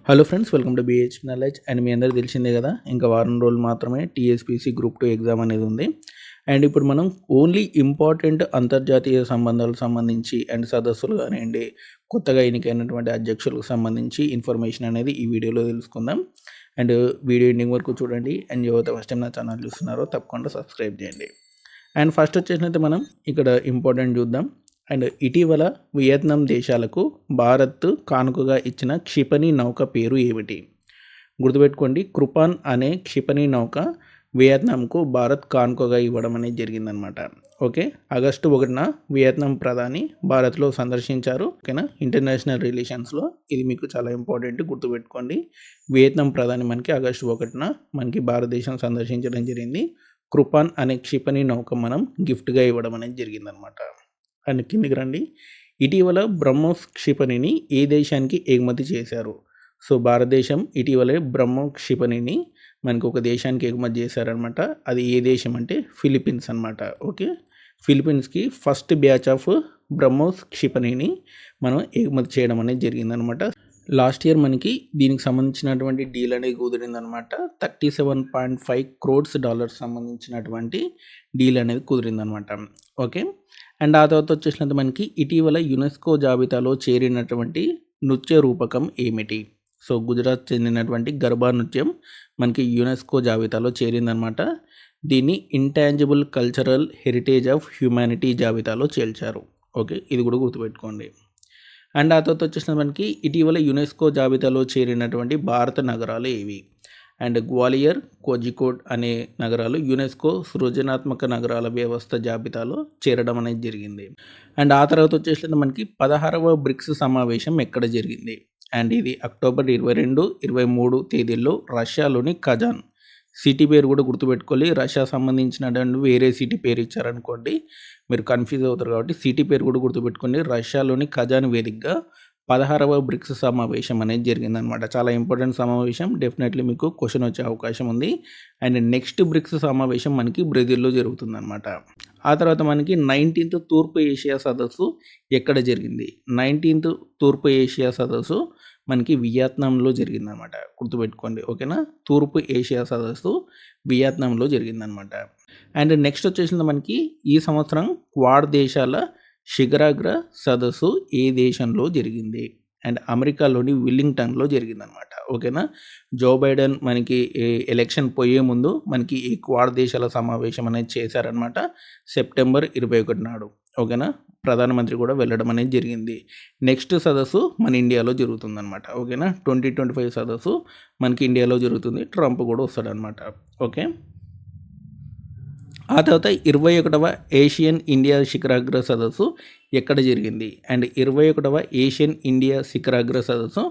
Hello friends, welcome to BH knowledge. And మీ అందరికీ తెలిసిందే కదా, ఇంకా వారం రోజులు మాత్రమే టీఎస్పీసీ గ్రూప్ 2 ఎగ్జామ్ అనేది ఉంది. అండ్ ఇప్పుడు మనం ఓన్లీ ఇంపార్టెంట్ అంతర్జాతీయ సంబంధాలకు సంబంధించి అండ్ సదస్సులు కానివ్వండి, కొత్తగా ఎన్నికైనటువంటి అధ్యక్షులకు సంబంధించి ఇన్ఫర్మేషన్ అనేది ఈ వీడియోలో తెలుసుకుందాం. అండ్ వీడియో ఎండింగ్ వరకు చూడండి. అండ్ ఎవరైతే ఫస్ట్ టైం నా ఛానల్ చూస్తున్నారో తప్పకుండా సబ్స్క్రైబ్ చేయండి. అండ్ ఫస్ట్ వచ్చేసినైతే మనం ఇక్కడ ఇంపార్టెంట్ చూద్దాం. అండ్ ఇటీవల వియత్నాం దేశాలకు భారత్ కానుకగా ఇచ్చిన క్షిపణి నౌక పేరు ఏమిటి? గుర్తుపెట్టుకోండి, కృపాన్ అనే క్షిపణి నౌక వియత్నాంకు భారత్ కానుకగా ఇవ్వడం అనేది జరిగిందనమాట. ఓకే, ఆగస్టు 1న వియత్నాం ప్రధాని భారత్లో సందర్శించారు. ఓకేనా, ఇంటర్నేషనల్ రిలేషన్స్లో ఇది మీకు చాలా ఇంపార్టెంట్, గుర్తుపెట్టుకోండి. వియత్నాం ప్రధాని మనకి ఆగస్టు 1న మనకి భారతదేశం సందర్శించడం జరిగింది. కృపాన్ అనే క్షిపణి నౌక మనం గిఫ్ట్గా ఇవ్వడం అనేది జరిగిందనమాట. అండ్ కిందికి రండి. ఇటీవల బ్రహ్మోస్ క్షిపణిని ఏ దేశానికి ఎగుమతి చేశారు? సో భారతదేశం ఇటీవలే బ్రహ్మోస్ క్షిపణిని మనకు ఒక దేశానికి ఎగుమతి చేశారనమాట. అది ఏ దేశం అంటే ఫిలిప్పీన్స్ అనమాట. ఓకే, ఫిలిప్పీన్స్కి ఫస్ట్ బ్యాచ్ ఆఫ్ బ్రహ్మోస్ క్షిపణిని మనం ఎగుమతి చేయడం అనేది జరిగిందనమాట. లాస్ట్ ఇయర్ మనకి దీనికి సంబంధించినటువంటి డీల్ అనేది కుదిరిందనమాట. $37.5 crores సంబంధించినటువంటి డీల్ అనేది కుదిరిందనమాట. ఓకే, అండ్ ఆ తర్వాత వచ్చేసినంత మనకి ఇటీవల యునెస్కో జాబితాలో చేరినటువంటి నృత్య రూపకం ఏమిటి? సో గుజరాత్ చెందినటువంటి గర్బా నృత్యం మనకి యునెస్కో జాబితాలో చేరిందనమాట. దీన్ని intangible cultural heritage of humanity జాబితాలో చేర్చారు. ఓకే, ఇది కూడా గుర్తుపెట్టుకోండి. అండ్ ఆ తర్వాత వచ్చేసిన మనకి ఇటీవల యునెస్కో జాబితాలో చేరినటువంటి భారత నగరాలు ఏవి? అండ్ గ్వాలియర్, కోజికోడ్ అనే నగరాలు యునెస్కో సృజనాత్మక నగరాల వ్యవస్థ జాబితాలో చేరడం అనేది జరిగింది. అండ్ ఆ తర్వాత వచ్చేసి మనకి 16వ బ్రిక్స్ సమావేశం ఎక్కడ జరిగింది? అండ్ ఇది అక్టోబర్ 22, 23 తేదీల్లో రష్యాలోని కజాన్. సిటీ పేరు కూడా గుర్తుపెట్టుకోవాలి. రష్యా సంబంధించినటువంటి వేరే సిటీ పేరు ఇచ్చారనుకోండి మీరు కన్ఫ్యూజ్ అవుతారు, కాబట్టి సిటీ పేరు కూడా గుర్తుపెట్టుకోండి. రష్యాలోని కజాన్ వేదికగా 16వ బ్రిక్స్ సమావేశం అనేది జరిగిందనమాట. చాలా ఇంపార్టెంట్ సమావేశం, డెఫినెట్లీ మీకు క్వశ్చన్ వచ్చే అవకాశం ఉంది. అండ్ నెక్స్ట్ బ్రిక్స్ సమావేశం మనకి బ్రెజిల్లో జరుగుతుందన్నమాట. ఆ తర్వాత మనకి 19th తూర్పు ఏషియా సదస్సు ఎక్కడ జరిగింది? 19th తూర్పు ఏషియా సదస్సు మనకి వియత్నాంలో జరిగిందనమాట. గుర్తుపెట్టుకోండి. ఓకేనా, తూర్పు ఏషియా సదస్సు వియత్నాంలో జరిగిందనమాట. అండ్ నెక్స్ట్ వచ్చేసింది మనకి ఈ సంవత్సరం క్వాడ్ దేశాల శిఖరాగ్ర సదస్సు ఏ దేశంలో జరిగింది? అండ్ అమెరికాలోని విల్లింగ్టన్లో జరిగిందనమాట. ఓకేనా, జో బైడెన్ మనకి ఎలక్షన్ పోయే ముందు మనకి ఈ క్వాడ్ దేశాల సమావేశం అనేది చేశారనమాట సెప్టెంబర్ 21 నాడు. ఓకేనా, ప్రధానమంత్రి కూడా వెళ్ళడం అనేది జరిగింది. నెక్స్ట్ సదస్సు మన ఇండియాలో జరుగుతుందన్నమాట. ఓకేనా, 2025 సదస్సు మనకి ఇండియాలో జరుగుతుంది. ట్రంప్ కూడా వస్తాడనమాట. ఓకే, ఆ తర్వాత 21వ ఏషియన్ ఇండియా శిఖరాగ్ర సదస్సు ఎక్కడ జరిగింది? అండ్ 21వ ఏషియన్ ఇండియా శిఖరాగ్ర సదస్సు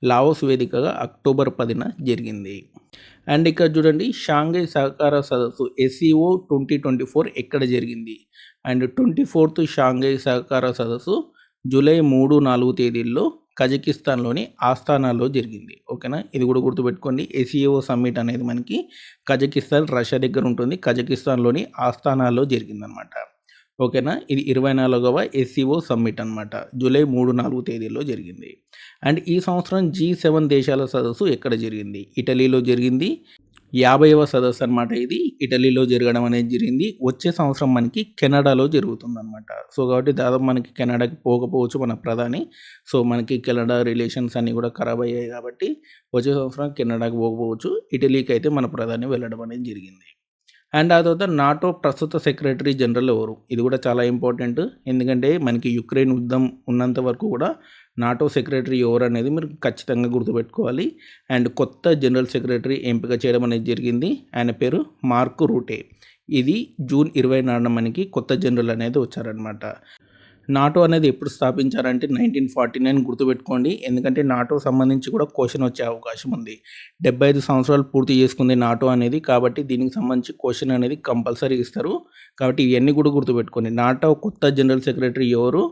లావోస్ వేదికగా అక్టోబర్ 10న జరిగింది. అండ్ ఇక్కడ చూడండి, షాంఘై సహకార సదస్సు SCO 2024 ఎక్కడ జరిగింది? అండ్ 24th షాంఘై సహకార సదస్సు జూలై 3, 4 తేదీల్లో కజకిస్తాన్లోని ఆస్థానాలో జరిగింది. ఓకేనా, ఇది కూడా గుర్తుపెట్టుకోండి. SCO సమ్మిట్ అనేది మనకి కజకిస్తాన్, రష్యా దగ్గర ఉంటుంది. కజకిస్తాన్లోని ఆస్థానాలో జరిగిందనమాట. ఓకేనా, ఇది 24వ SCO సమ్మిట్ అనమాట. జూలై 3, 4 తేదీల్లో జరిగింది. అండ్ ఈ సంవత్సరం G7 దేశాల సదస్సు ఎక్కడ జరిగింది? ఇటలీలో జరిగింది. 50వ సదస్సు అనమాట. ఇది ఇటలీలో జరగడం అనేది జరిగింది. వచ్చే సంవత్సరం మనకి కెనడాలో జరుగుతుందన్నమాట. సో కాబట్టి దాదాపు మనకి కెనడాకి పోకపోవచ్చు మన ప్రధాని. సో మనకి కెనడా రిలేషన్స్ అన్నీ కూడా ఖరాబ్ అయ్యాయి కాబట్టి వచ్చే సంవత్సరం కెనడాకి పోకపోవచ్చు. ఇటలీకి అయితే మన ప్రధాని వెళ్ళడం అనేది జరిగింది. అండ్ ఆ తర్వాత నాటో ప్రస్తుత సెక్రటరీ జనరల్ ఎవరు? ఇది కూడా చాలా ఇంపార్టెంట్, ఎందుకంటే మనకి యుక్రెయిన్ యుద్ధం ఉన్నంత వరకు కూడా నాటో సెక్రటరీ ఎవరు అనేది మీరు ఖచ్చితంగా గుర్తుపెట్టుకోవాలి. అండ్ కొత్త జనరల్ సెక్రటరీ ఎంపిక చేయడం అనేది జరిగింది. ఆయన పేరు మార్క్ రూటే. ఇది జూన్ 24న మనకి కొత్త జనరల్ అనేది వచ్చారనమాట. నాటో అనేది ఎప్పుడు స్థాపించారంటే 1949 గుర్తుపెట్టుకోండి, ఎందుకంటే నాటో సంబంధించి కూడా క్వశ్చన్ వచ్చే అవకాశం ఉంది. 75 సంవత్సరాలు పూర్తి చేసుకుంది నాటో అనేది, కాబట్టి దీనికి సంబంధించి క్వశ్చన్ అనేది కంపల్సరీ ఇస్తారు. కాబట్టి ఇవన్నీ కూడా గుర్తుపెట్టుకోండి. నాటో కొత్త జనరల్ సెక్రటరీ ఎవరు?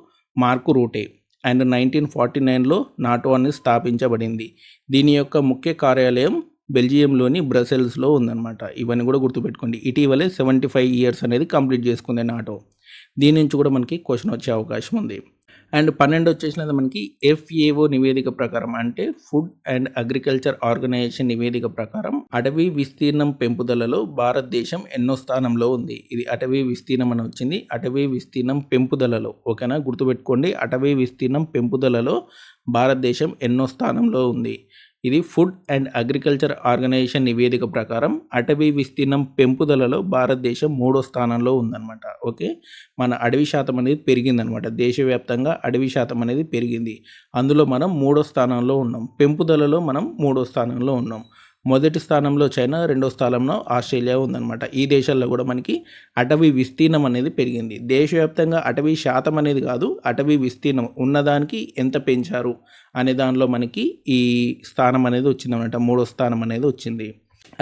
మార్క్ రూటే. అండ్ 1949లో నాటో అనేది స్థాపించబడింది. దీని యొక్క ముఖ్య కార్యాలయం బెల్జియంలోని బ్రసెల్స్లో ఉందన్నమాట. ఇవన్నీ కూడా గుర్తుపెట్టుకోండి. ఇటీవలే 75 years అనేది కంప్లీట్ చేసుకుంది నాటో. దీని నుంచి కూడా మనకి క్వశ్చన్ వచ్చే అవకాశం ఉంది. అండ్ 12 వచ్చేసినది మనకి FAO నివేదిక ప్రకారం, అంటే ఫుడ్ అండ్ అగ్రికల్చర్ ఆర్గనైజేషన్ నివేదిక ప్రకారం అటవీ విస్తీర్ణం పెంపుదలలో భారతదేశం ఎన్నో స్థానంలో ఉంది. ఇది అటవీ విస్తీర్ణం అని వచ్చింది, అటవీ విస్తీర్ణం పెంపుదలలో. ఓకేనా, గుర్తుపెట్టుకోండి, అటవీ విస్తీర్ణం పెంపుదలలో భారతదేశం ఎన్నో స్థానంలో ఉంది. ఇది ఫుడ్ అండ్ అగ్రికల్చర్ ఆర్గనైజేషన్ నివేదిక ప్రకారం అటవీ విస్తీర్ణం పెంపుదలలో భారతదేశం 3వ స్థానంలో ఉందన్నమాట. ఓకే, మన అడవి శాతం అనేది పెరిగిందనమాట. దేశవ్యాప్తంగా అడవి శాతం అనేది పెరిగింది. అందులో మనం 3వ స్థానంలో ఉన్నాం. పెంపుదలలో మనం 3వ స్థానంలో ఉన్నాం. మొదటి స్థానంలో చైనా, రెండో స్థానంలో ఆస్ట్రేలియా ఉందన్నమాట. ఈ దేశాల్లో కూడా మనకి అటవీ విస్తీర్ణం అనేది పెరిగింది. దేశవ్యాప్తంగా అటవీ శాతం అనేది కాదు, అటవీ విస్తీర్ణం ఉన్నదానికి ఎంత పెంచారు అనే దానిలో మనకి ఈ స్థానం అనేది వచ్చిందన్నమాట. 3వ స్థానం అనేది వచ్చింది.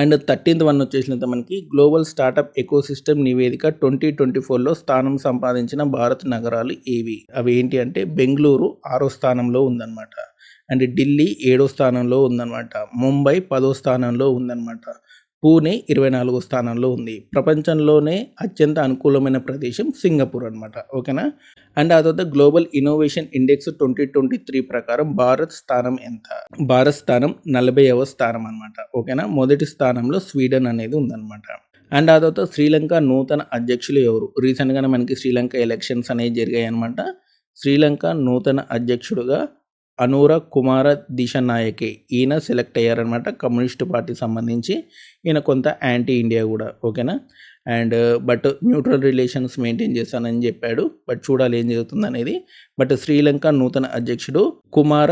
అండ్ 13th వన్ వచ్చేసినంత మనకి గ్లోబల్ స్టార్టప్ ఎకోసిస్టమ్ నివేదిక 2024లో స్థానం సంపాదించిన భారత్ నగరాలు ఏవి? అవి ఏంటి అంటే బెంగళూరు 6వ స్థానంలో ఉందన్నమాట. అండ్ ఢిల్లీ 7వ స్థానంలో ఉందన్నమాట. ముంబై 10వ స్థానంలో ఉందన్నమాట. పూణే 24వ స్థానంలో ఉంది. ప్రపంచంలోనే అత్యంత అనుకూలమైన ప్రదేశం సింగపూర్ అనమాట. ఓకేనా. అండ్ ఆ తర్వాత గ్లోబల్ ఇన్నోవేషన్ ఇండెక్స్ 2023 ప్రకారం భారత్ స్థానం ఎంత? భారత్ స్థానం 40వ స్థానం అనమాట. ఓకేనా, మొదటి స్థానంలో స్వీడన్ అనేది ఉందన్నమాట. అండ్ ఆ తర్వాత శ్రీలంక నూతన అధ్యక్షులు ఎవరు? రీసెంట్గానే మనకి శ్రీలంక ఎలక్షన్స్ అనేవి జరిగాయి అనమాట. శ్రీలంక నూతన అధ్యక్షుడుగా అనూర కుమార దిశనాయకే ఈయన సెలెక్ట్ అయ్యారనమాట. కమ్యూనిస్ట్ పార్టీ సంబంధించి ఈయన కొంత యాంటీ ఇండియా కూడా. ఓకేనా. And but neutral relations maintain చేస్తానని చెప్పాడు. బట్ చూడాలి ఏం జరుగుతుంది అనేది. బట్ శ్రీలంక నూతన అధ్యక్షుడు కుమార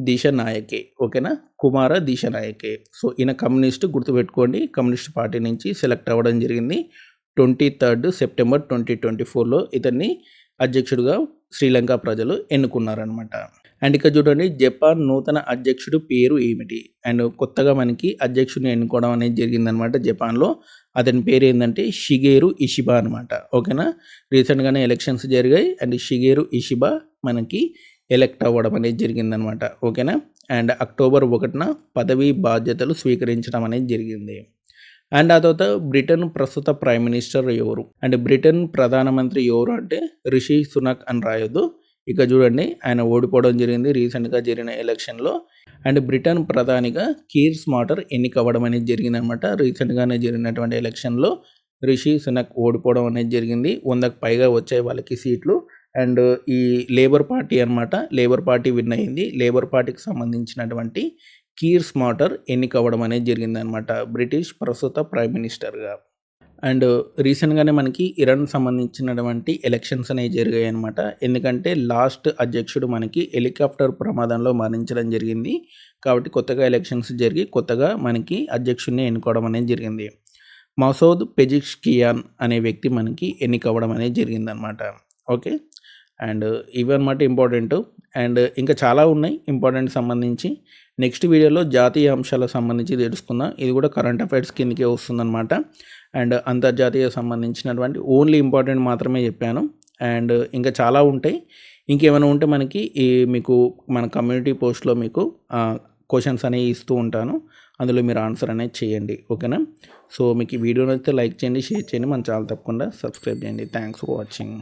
దిశనాయకే. ఓకేనా, కుమార దిశనాయకే. సో ఈయన కమ్యూనిస్ట్, గుర్తుపెట్టుకోండి, కమ్యూనిస్ట్ పార్టీ నుంచి సెలెక్ట్ అవ్వడం జరిగింది. 23rd సెప్టెంబర్ 2024లో ఇతన్ని అధ్యక్షుడిగా శ్రీలంక ప్రజలు ఎన్నుకున్నారనమాట. అండ్ ఇక్కడ చూడండి, జపాన్ నూతన అధ్యక్షుడు పేరు ఏమిటి? అండ్ కొత్తగా మనకి అధ్యక్షుడిని ఎన్నుకోవడం అనేది జరిగిందనమాట జపాన్లో. అతని పేరు ఏంటంటే షిగేరు ఇషిబా అనమాట. ఓకేనా, రీసెంట్గానే ఎలక్షన్స్ జరిగాయి. అండ్ షిగేరు ఇషిబా మనకి ఎలెక్ట్ అవ్వడం అనేది జరిగిందనమాట. ఓకేనా. అండ్ అక్టోబర్ 1న పదవీ బాధ్యతలు స్వీకరించడం అనేది జరిగింది. అండ్ ఆ తర్వాత బ్రిటన్ ప్రస్తుత ప్రైమ్ మినిస్టర్ ఎవరు? అండ్ బ్రిటన్ ప్రధానమంత్రి ఎవరు అంటే రిషి సునక్ అని రాయొద్దు. ఇక చూడండి, ఆయన ఓడిపోవడం జరిగింది రీసెంట్గా జరిగిన ఎలక్షన్లో. అండ్ బ్రిటన్ ప్రధానిగా కీర్ స్మార్టర్ ఎన్నికవ్వడం అనేది జరిగిందనమాట. రీసెంట్గానే జరిగినటువంటి ఎలక్షన్లో రిషి సునక్ ఓడిపోవడం అనేది జరిగింది. 100కు పైగా వచ్చాయి వాళ్ళకి సీట్లు. అండ్ ఈ లేబర్ పార్టీ అనమాట, లేబర్ పార్టీ విన్ అయింది. లేబర్ పార్టీకి సంబంధించినటువంటి కీర్ స్మార్టర్ ఎన్నికవ్వడం అనేది జరిగిందనమాట బ్రిటిష్ ప్రస్తుత ప్రైమ్ మినిస్టర్గా. అండ్ రీసెంట్గానే మనకి ఇరాన్ సంబంధించినటువంటి ఎలక్షన్స్ అనేవి జరిగాయి అనమాట. ఎందుకంటే లాస్ట్ అధ్యక్షుడు మనకి హెలికాప్టర్ ప్రమాదంలో మరణించడం జరిగింది. కాబట్టి కొత్తగా ఎలక్షన్స్ జరిగి కొత్తగా మనకి అధ్యక్షుడిని ఎన్నుకోవడం అనేది జరిగింది. మసౌద్ పెజిష్కియాన్ అనే వ్యక్తి మనకి ఎన్నికవ్వడం అనేది జరిగిందనమాట. ఓకే. అండ్ ఇవన్నమాట ఇంపార్టెంట్. అండ్ ఇంకా చాలా ఉన్నాయి ఇంపార్టెంట్ సంబంధించి. నెక్స్ట్ వీడియోలో జాతీయ అంశాలకు సంబంధించి తెలుసుకుందాం. ఇది కూడా కరెంట్ అఫైర్స్ కిందకే వస్తుందన్నమాట. అండ్ అంతర్జాతీయ సంబంధించినటువంటి ఓన్లీ ఇంపార్టెంట్ మాత్రమే చెప్పాను. అండ్ ఇంకా చాలా ఉంటాయి. ఇంకేమైనా ఉంటే మనకి మీకు మన కమ్యూనిటీ పోస్ట్లో మీకు క్వశ్చన్స్ అనేవి ఇస్తూ ఉంటాను. అందులో మీరు ఆన్సర్ అనేది చేయండి. ఓకేనా. సో మీకు ఈ వీడియో నచ్చితే లైక్ చేయండి, షేర్ చేయండి, మన ఛానల్ తప్పకుండా సబ్స్క్రైబ్ చేయండి. Thanks for watching.